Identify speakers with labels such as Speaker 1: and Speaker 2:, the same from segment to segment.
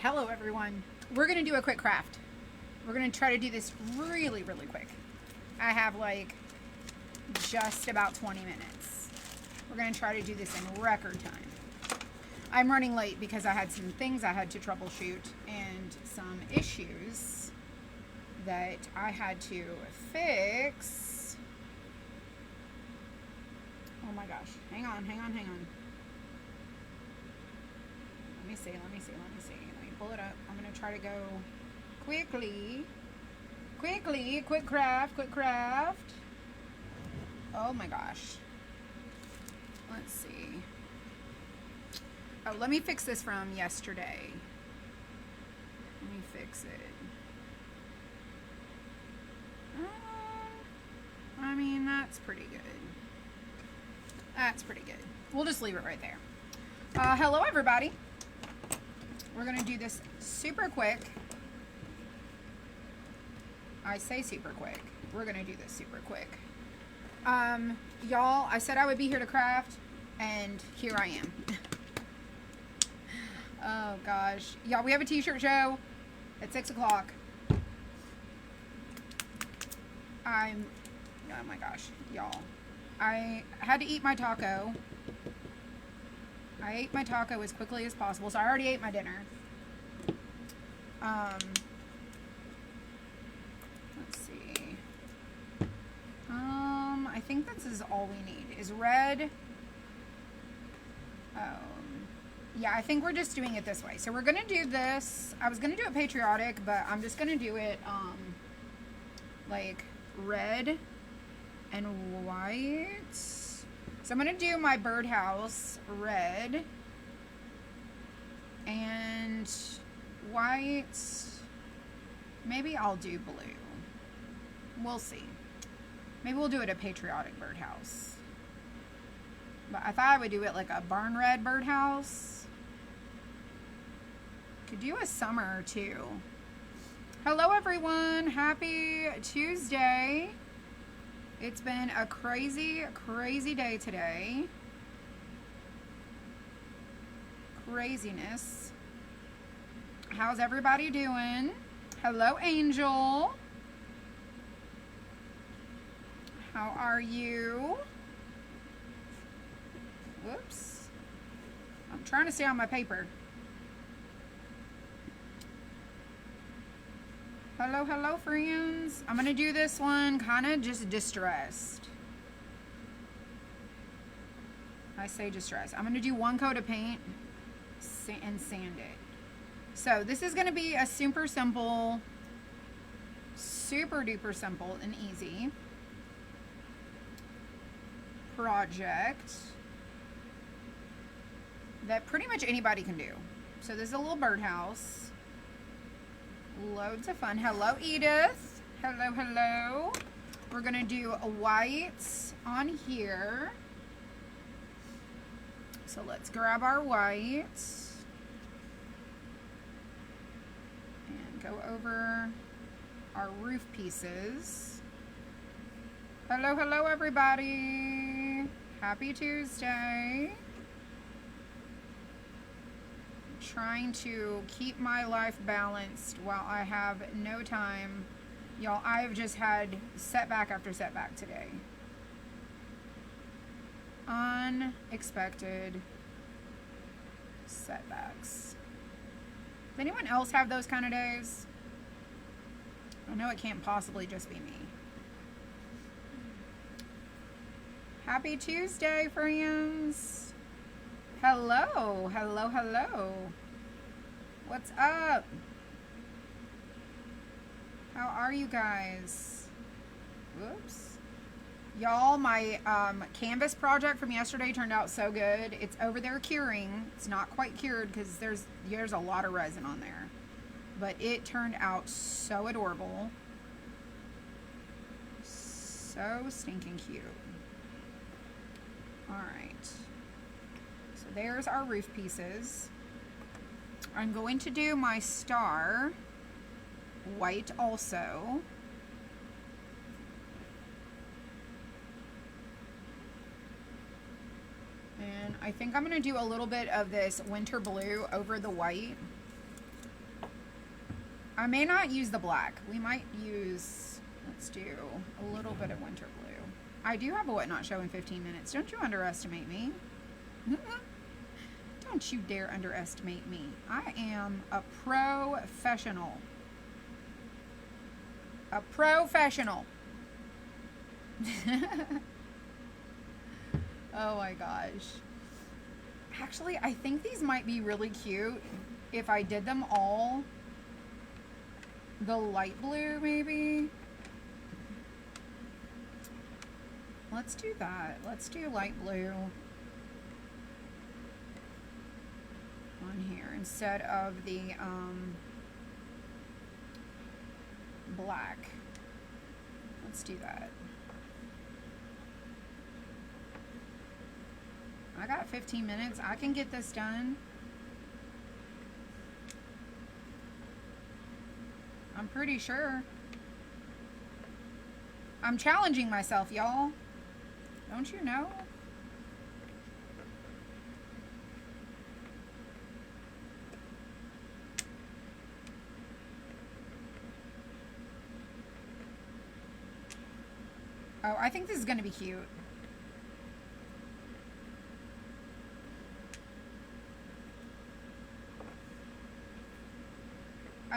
Speaker 1: Hello everyone. We're going to do a quick craft. We're going to try to do this really quick. I have like just about 20 minutes. We're going to try to do this in record time. I'm running late because I had some things I had to troubleshoot and some issues that I had to fix. Oh my gosh. Hang on. Let me see. Let me pull it up. I'm going to try to go quickly. Quick craft. Oh my gosh. Let's see. Oh, let me fix this from yesterday. Let me fix it. I mean, that's pretty good. We'll just leave it right there. Hello everybody. We're going to do this super quick. I say super quick. We're going to do this super quick. Y'all, I said I would be here to craft, and here I am. Oh gosh. Y'all, we have a t-shirt show at 6 o'clock. Oh my gosh, y'all. I had to eat my taco. I ate my taco as quickly as possible, so I already ate my dinner. Let's see. I think this is all we need. Is red. Yeah, I think we're just doing it this way. So we're gonna do this. I was gonna do it patriotic, but I'm just gonna do it, like red and white. So I'm going to do my birdhouse red and white. Maybe I'll do blue. We'll see. Maybe we'll do it a patriotic birdhouse. But I thought I would do it like a barn red birdhouse. Could do a summer too. Hello everyone. Happy Tuesday. It's been a crazy day today. Craziness. How's everybody doing? Hello, Angel. How are you? Whoops. I'm trying to stay on my paper. Hello, friends. I'm going to do this one kind of just distressed. I say distressed. I'm going to do one coat of paint and sand it. So this is going to be a super duper simple and easy project that pretty much anybody can do. So this is a little birdhouse. Loads of fun. Hello, Edith. Hello. We're going to do a white on here. So let's grab our white and go over our roof pieces. Hello, everybody. Happy Tuesday. Trying to keep my life balanced while I have no time. Y'all, I've just had setback after setback today. Unexpected setbacks. Does anyone else have those kind of days? I know it can't possibly just be me. Happy Tuesday, friends. Hello. What's up? How are you guys? Whoops. Y'all, my canvas project from yesterday turned out so good. It's over there curing. It's not quite cured because there's a lot of resin on there. But it turned out so adorable. So stinking cute. Alright. So there's our roof pieces. I'm going to do my star white also. And I think I'm going to do a little bit of this winter blue over the white. I may not use the black. We might use, let's do a little bit of winter blue. I do have a whatnot show in 15 minutes. Don't you underestimate me. Don't you dare underestimate me. I am a professional. A professional. Oh my gosh. Actually, I think these might be really cute if I did them all the light blue, maybe. Let's do that. Let's do light blue on here instead of the black. Let's do that. I got 15 minutes. I can get this done. I'm pretty sure. I'm challenging myself, y'all. Don't you know? Oh, I think this is going to be cute.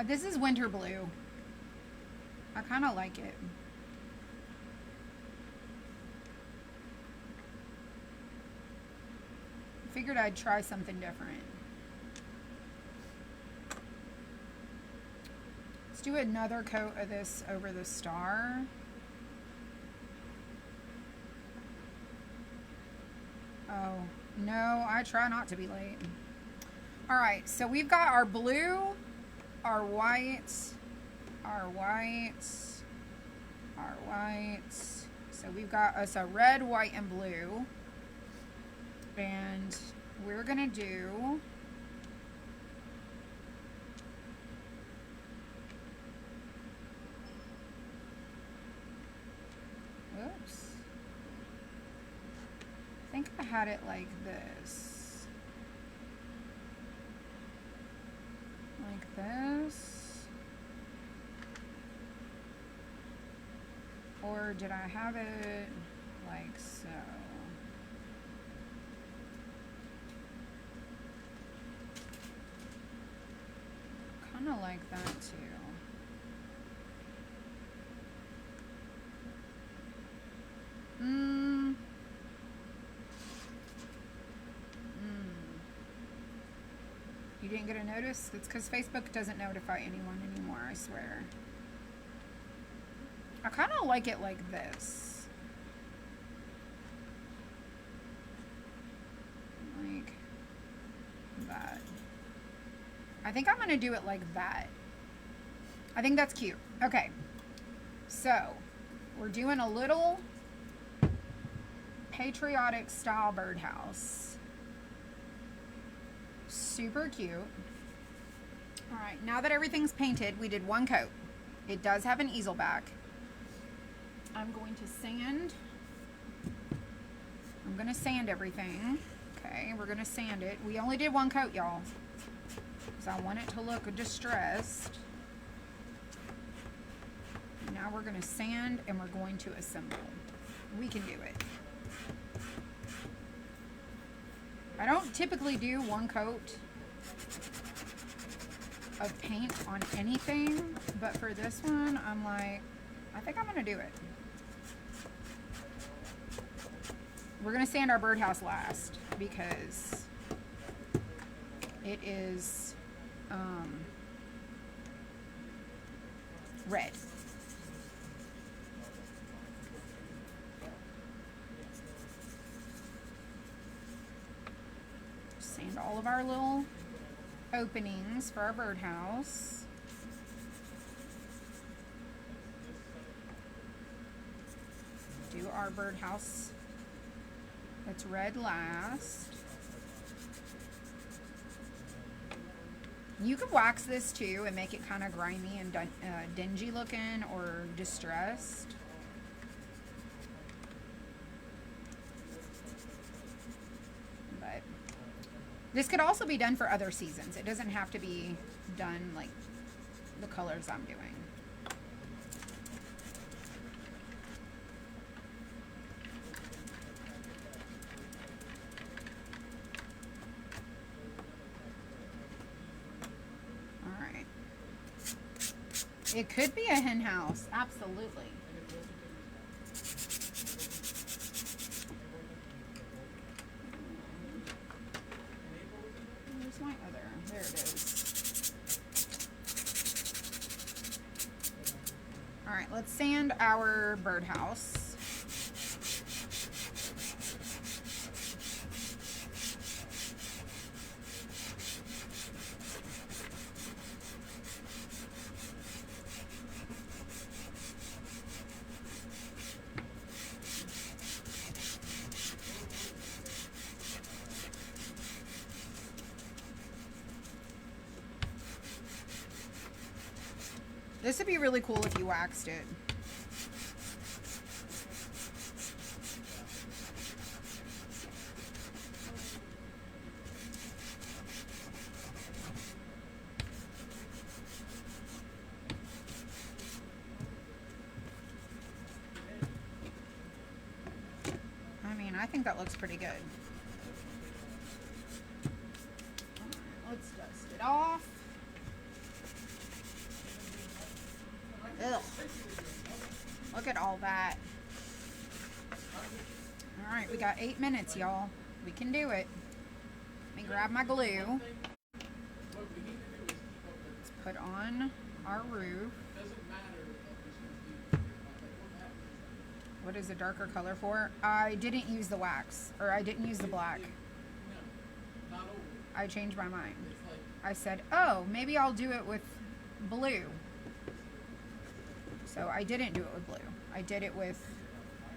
Speaker 1: This is winter blue. I kind of like it. Figured I'd try something different. Let's do another coat of this over the star. Oh, no, I try not to be late. All right, so we've got our blue, our white, our white, our white. So we've got us a red, white, and blue. And we're gonna do oops. I think I had it like this. Like this. Or did I have it like so? Kind of like that too. You didn't get a notice? It's because Facebook doesn't notify anyone anymore, I swear. I kind of like it like this. Like that. I think I'm going to do it like that. I think that's cute. Okay. So, we're doing a little patriotic style birdhouse. Super cute. All right, now that everything's painted, we did one coat. It does have an easel back. I'm going to sand. I'm going to sand everything. Okay, we're going to sand it. We only did one coat, y'all. Because I want it to look distressed. Now we're going to sand and we're going to assemble. We can do it. I don't typically do one coat of paint on anything, but for this one, I'm like, I think I'm going to do it. We're going to sand our birdhouse last because it is red. Sand all of our little openings for our birdhouse. Do our birdhouse that's red last. You could wax this too and make it kind of grimy and dingy looking or distressed. But this could also be done for other seasons. It doesn't have to be done like the colors I'm doing. All right. It could be a hen house, absolutely. Where's my other? There it is. All right, let's sand our birdhouse. This would be really cool if you waxed it. I mean, I think that looks pretty good. Let's dust it off. Ugh. Look at all that. All right, we got 8 minutes, y'all. We can do it. Let me grab my glue. Let's put on our roof. What is a darker color for? I didn't use the wax, or I didn't use the black. I changed my mind. I said, oh, maybe I'll do it with blue. So I didn't do it with blue. I did it with,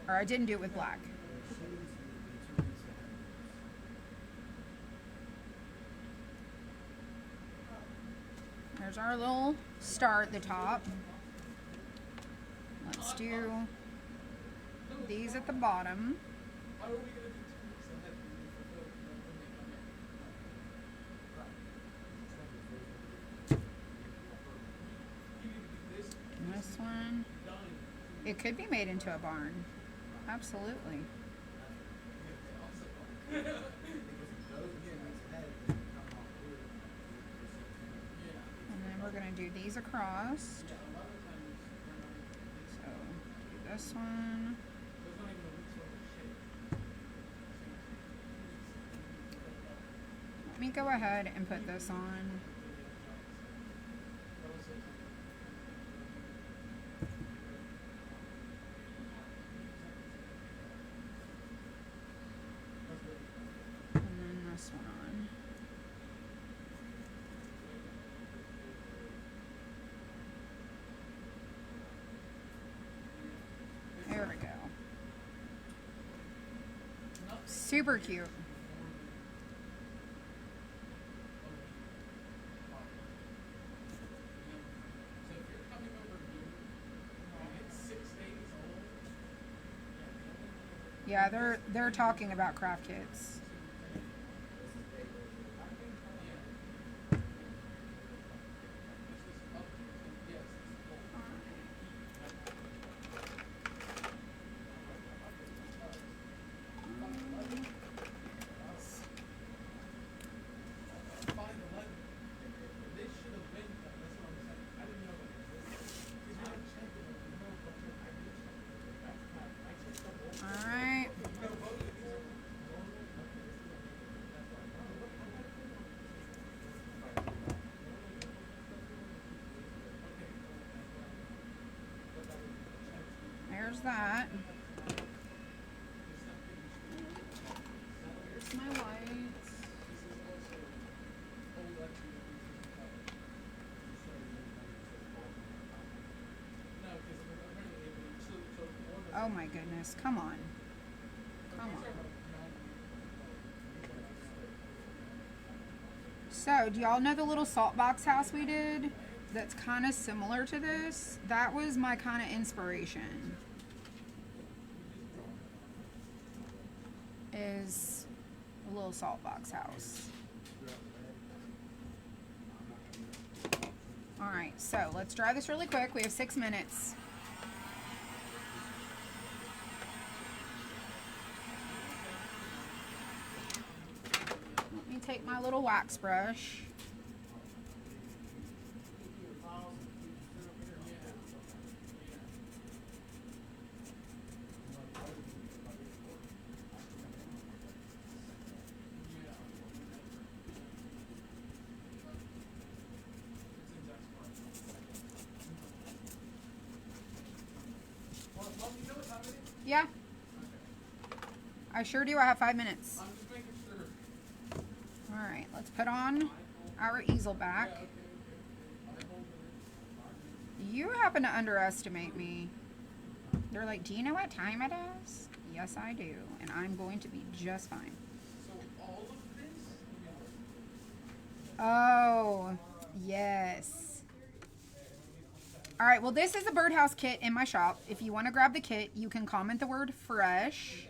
Speaker 1: or I didn't do it with black. There's our little star at the top. Let's do these at the bottom. This one, it could be made into a barn. Absolutely. And then we're going to do these across. So, do this one. Let me go ahead and put this on. This one on. There we go. Super cute. Yeah, they're talking about craft kits. There's that. Here's my lights. Oh my goodness, come on. Come on. So, do y'all know the little salt box house we did? That's kind of similar to this. That was my kind of inspiration. Is a little salt box house. All right, so let's dry this really quick. We have 6 minutes. Let me take my little wax brush. Yeah. I sure do. I have 5 minutes.
Speaker 2: I'm just making sure.
Speaker 1: All right, let's put on our easel back. You happen to underestimate me. They're like, do you know what time it is? Yes, I do. And I'm going to be just fine.
Speaker 2: So all of this?
Speaker 1: Oh, yes. All right, well, this is a birdhouse kit in my shop. If you want to grab the kit, you can comment the word fresh.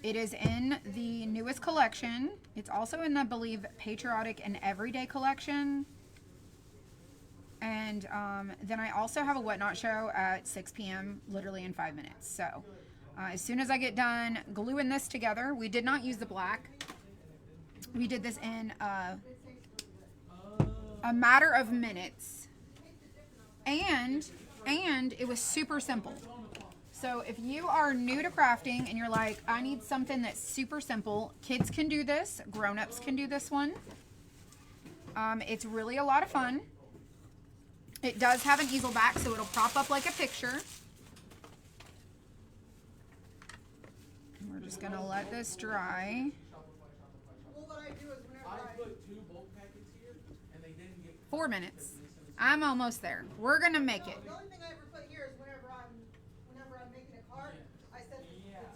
Speaker 1: It is in the newest collection. It's also in the, I believe, patriotic and everyday collection. And then I also have a whatnot show at 6 p.m. literally in 5 minutes. So as soon as I get done gluing this together, we did not use the black. We did this in a matter of minutes. And it was super simple. So if you are new to crafting and you're like, I need something that's super simple, kids can do this, grown-ups can do this one. It's really a lot of fun. It does have an easel back, so it'll prop up like a picture. And we're just gonna let this dry.
Speaker 3: Well, what I do is whenever
Speaker 2: I put 2 bulk packets here, and they didn't get.
Speaker 1: 4 minutes. I'm almost there. We're gonna make it.
Speaker 3: The only thing I ever put here is whenever I'm making a card, I set the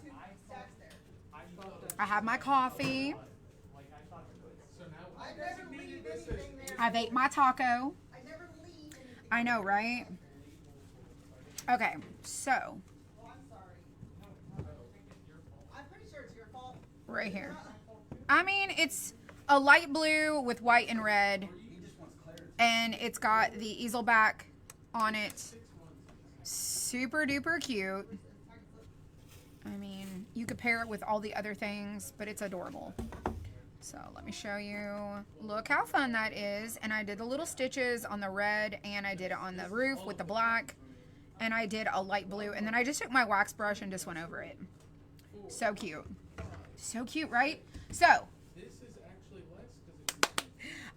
Speaker 3: 2 stacks there.
Speaker 1: I have my coffee.
Speaker 2: So now
Speaker 3: I never leave anything there.
Speaker 1: I've ate my taco.
Speaker 3: I never leave anything.
Speaker 1: I know, right? Okay, so
Speaker 3: Oh, I'm sorry. I'm pretty sure it's your fault.
Speaker 1: right here. I mean, it's a light blue with white and red. And it's got the easel back on it. Super duper cute. I mean, you could pair it with all the other things, but it's adorable. So let me show you. Look how fun that is. And I did the little stitches on the red, and I did it on the roof with the black, and I did a light blue, and then I just took my wax brush and just went over it. So cute. So cute, right? So
Speaker 2: this is actually less because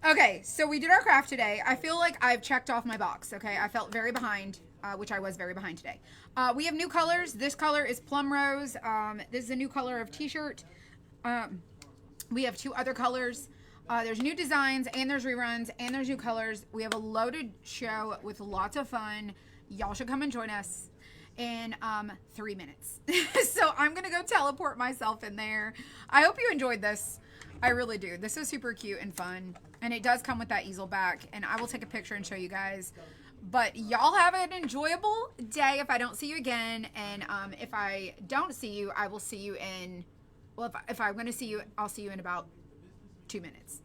Speaker 2: it's.
Speaker 1: okay, so we did our craft today. I feel like I've checked off my box, okay? I felt very behind, which I was very behind today. We have new colors. This color is Plum Rose. This is a new color of t-shirt. We have 2 other colors. There's new designs, and there's reruns, and there's new colors. We have a loaded show with lots of fun. Y'all should come and join us in 3 minutes. So I'm going to go teleport myself in there. I hope you enjoyed this. I really do. This is super cute and fun. And it does come with that easel back. And I will take a picture and show you guys. But y'all have an enjoyable day if I don't see you again. And if I don't see you, I will see you in... Well, if I'm going to see you, I'll see you in about 2 minutes.